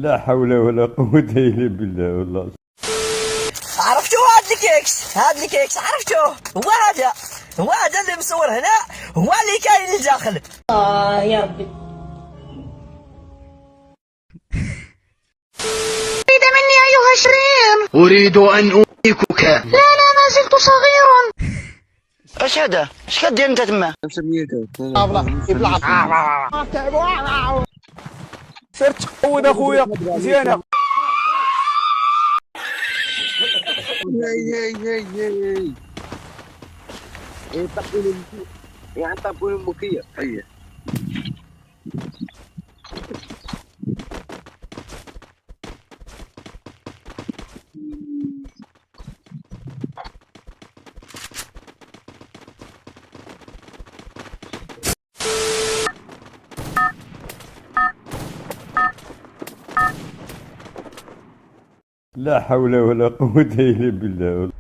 لا حول ولا قوة إلا بالله والله. عرفتوا هاد الكيكس عرفتوه؟ هو هذا اللي مصور هنا، هو اللي كاين لداخل. يا ربي. أريد مني أيها الشرير. أريد أن أويكك. لا ما زلت صغير. اش هذا؟ اش كدير انت تما؟ صرت تقود اخويا مزيانه. لا حول ولا قوة إلا بالله.